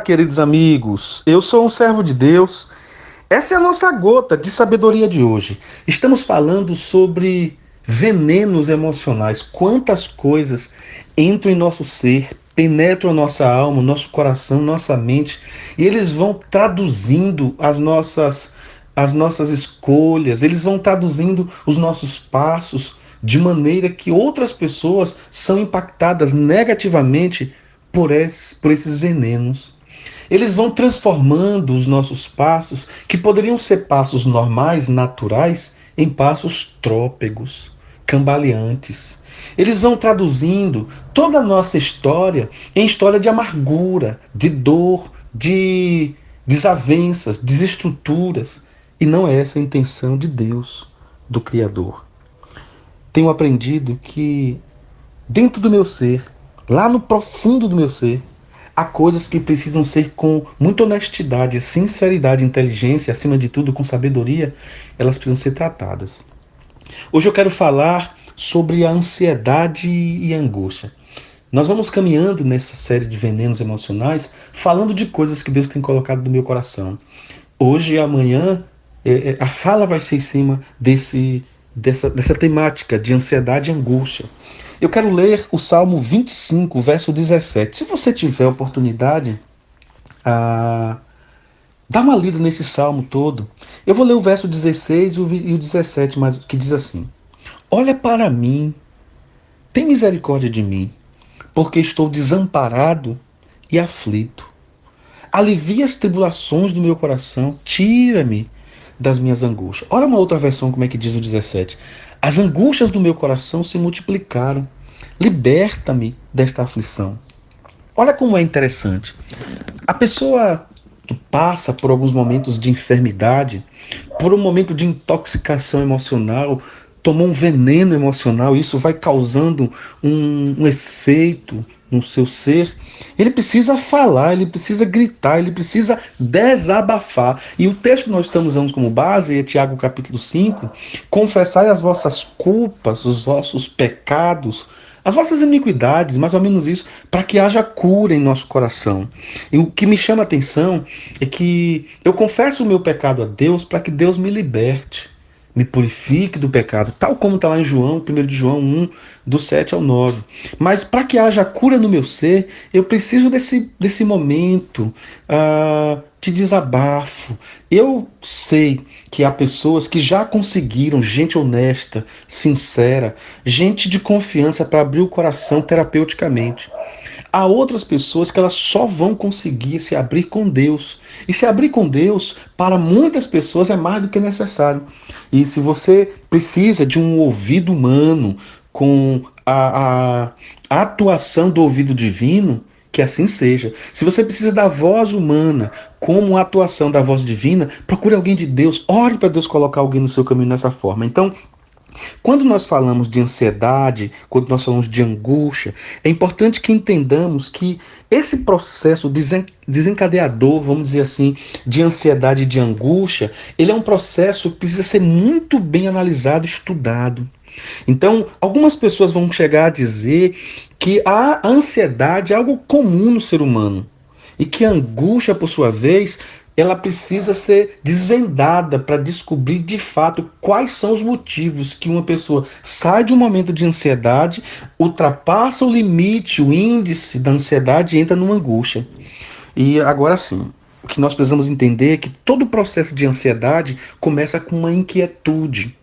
Queridos amigos, eu sou um servo de Deus. Essa é a nossa gota de sabedoria de hoje. Estamos falando sobre venenos emocionais. Quantas coisas entram em nosso ser, penetram nossa alma, nosso coração, nossa mente, e eles vão traduzindo as nossas escolhas, eles vão traduzindo os nossos passos de maneira que outras pessoas são impactadas negativamente por esses venenos. Eles vão transformando os nossos passos, que poderiam ser passos normais, naturais, em passos trôpegos, cambaleantes. Eles vão traduzindo toda a nossa história em história de amargura, de dor, de desavenças, desestruturas. E não é essa a intenção de Deus, do Criador. Tenho aprendido que dentro do meu ser, lá no profundo do meu ser, há coisas que precisam ser com muita honestidade, sinceridade, inteligência, acima de tudo com sabedoria, elas precisam ser tratadas. Hoje eu quero falar sobre a ansiedade e a angústia. Nós vamos caminhando nessa série de venenos emocionais, falando de coisas que Deus tem colocado no meu coração. Hoje e amanhã, a fala vai ser em cima dessa temática de ansiedade e angústia. Eu quero ler o Salmo 25, verso 17. Se você tiver oportunidade, dá uma lida nesse salmo todo. Eu vou ler o verso 16 e o 17, mas que diz assim: Olha para mim, tem misericórdia de mim, porque estou desamparado e aflito. Alivia as tribulações do meu coração, tira-me das minhas angústias. Olha uma outra versão, como é que diz o 17. As angústias do meu coração se multiplicaram. Liberta-me desta aflição. Olha como é interessante. A pessoa que passa por alguns momentos de enfermidade, por um momento de intoxicação emocional, tomou um veneno emocional, isso vai causando um efeito no seu ser. Ele precisa falar, ele precisa gritar, ele precisa desabafar. E o texto que nós estamos usando como base é Tiago capítulo 5. Confessai as vossas culpas, os vossos pecados, as vossas iniquidades, mais ou menos isso, para que haja cura em nosso coração. E o que me chama a atenção é que eu confesso o meu pecado a Deus para que Deus me liberte, me purifique do pecado, tal como está lá em João, 1 de João 1, do 7 ao 9. Mas para que haja cura no meu ser, eu preciso desse momento de desabafo. Eu sei que há pessoas que já conseguiram, gente honesta, sincera, gente de confiança para abrir o coração terapeuticamente. Há outras pessoas que elas só vão conseguir se abrir com Deus. E se abrir com Deus, para muitas pessoas, é mais do que necessário. E se você precisa de um ouvido humano, com a atuação do ouvido divino, que assim seja. Se você precisa da voz humana, como a atuação da voz divina, procure alguém de Deus. Ore para Deus colocar alguém no seu caminho dessa forma. Então, quando nós falamos de ansiedade, quando nós falamos de angústia, é importante que entendamos que esse processo desencadeador, vamos dizer assim, de ansiedade e de angústia, ele é um processo que precisa ser muito bem analisado e estudado. Então, algumas pessoas vão chegar a dizer que a ansiedade é algo comum no ser humano e que a angústia, por sua vez, ela precisa ser desvendada para descobrir de fato quais são os motivos que uma pessoa sai de um momento de ansiedade, ultrapassa o limite, o índice da ansiedade e entra numa angústia. E agora sim, o que nós precisamos entender é que todo o processo de ansiedade começa com uma inquietude.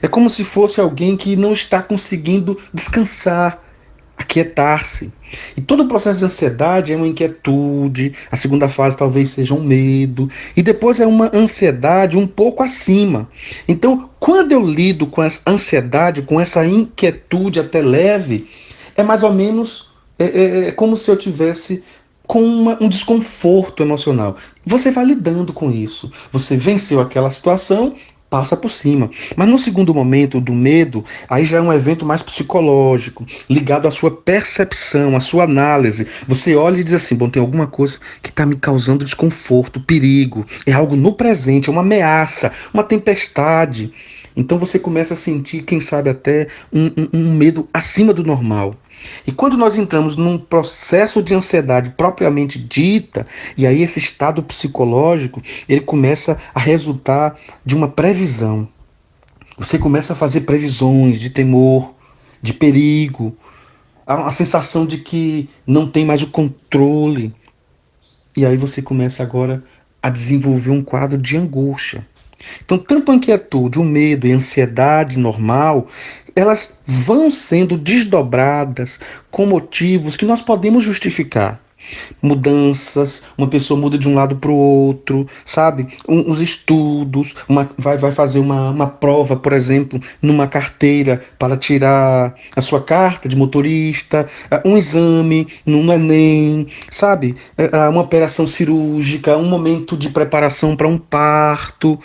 É como se fosse alguém que não está conseguindo descansar, aquietar-se. E todo o processo de ansiedade é uma inquietude, a segunda fase talvez seja um medo, e depois é uma ansiedade um pouco acima. Então, quando eu lido com essa ansiedade, com essa inquietude até leve, é mais ou menos como se eu tivesse com um desconforto emocional. Você vai lidando com isso. Você venceu aquela situação, passa por cima. Mas no segundo momento do medo, aí já é um evento mais psicológico, ligado à sua percepção, à sua análise. Você olha e diz assim, bom, tem alguma coisa que está me causando desconforto, perigo, é algo no presente, é uma ameaça, uma tempestade. Então você começa a sentir, quem sabe, até um medo acima do normal. E quando nós entramos num processo de ansiedade propriamente dita, e aí esse estado psicológico, ele começa a resultar de uma previsão. Você começa a fazer previsões de temor, de perigo, a sensação de que não tem mais o controle. E aí você começa agora a desenvolver um quadro de angústia. Então, tanto a inquietude, o medo e a ansiedade normal, elas vão sendo desdobradas com motivos que nós podemos justificar. Mudanças, uma pessoa muda de um lado para o outro, sabe? Os estudos, vai fazer uma prova, por exemplo, numa carteira para tirar a sua carta de motorista, um exame no Enem, sabe? Uma operação cirúrgica, um momento de preparação para um parto.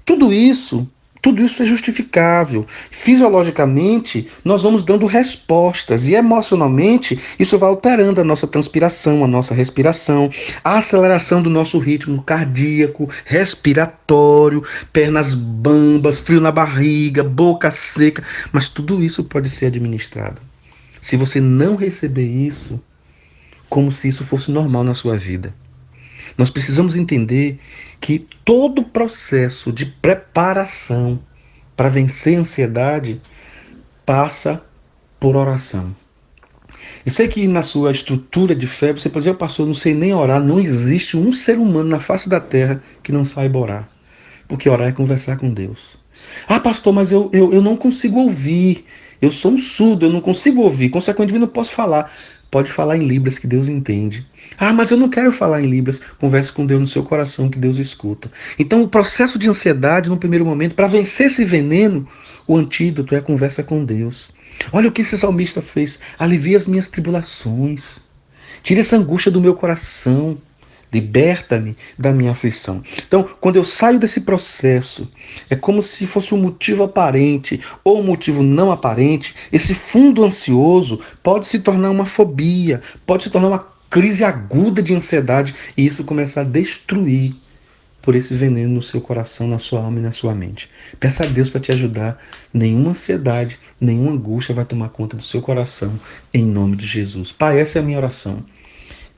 Tudo isso, tudo isso é justificável. Fisiologicamente, nós vamos dando respostas e emocionalmente isso vai alterando a nossa transpiração, a nossa respiração, a aceleração do nosso ritmo cardíaco, respiratório, pernas bambas, frio na barriga, boca seca, mas tudo isso pode ser administrado. Se você não receber isso, como se isso fosse normal na sua vida. Nós precisamos entender que todo o processo de preparação para vencer a ansiedade passa por oração. Eu sei que na sua estrutura de fé você pode dizer, pastor, eu não sei nem orar. Não existe um ser humano na face da terra que não saiba orar. Porque orar é conversar com Deus. Ah, pastor, mas eu não consigo ouvir. Eu sou um surdo, eu não consigo ouvir. Consequentemente, não posso falar. Pode falar em Libras que Deus entende. Ah, mas eu não quero falar em Libras. Converse com Deus no seu coração que Deus escuta. Então, o processo de ansiedade, no primeiro momento, para vencer esse veneno, o antídoto é a conversa com Deus. Olha o que esse salmista fez. Alivia as minhas tribulações. Tira essa angústia do meu coração. Liberta-me da minha aflição. Então, quando eu saio desse processo, é como se fosse um motivo aparente ou um motivo não aparente. Esse fundo ansioso pode se tornar uma fobia, pode se tornar uma crise aguda de ansiedade e isso começar a destruir por esse veneno no seu coração, na sua alma e na sua mente. Peça a Deus para te ajudar. Nenhuma ansiedade, nenhuma angústia vai tomar conta do seu coração, em nome de Jesus. Pai, essa é a minha oração.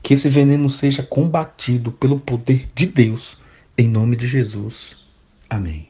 Que esse veneno seja combatido pelo poder de Deus, em nome de Jesus. Amém.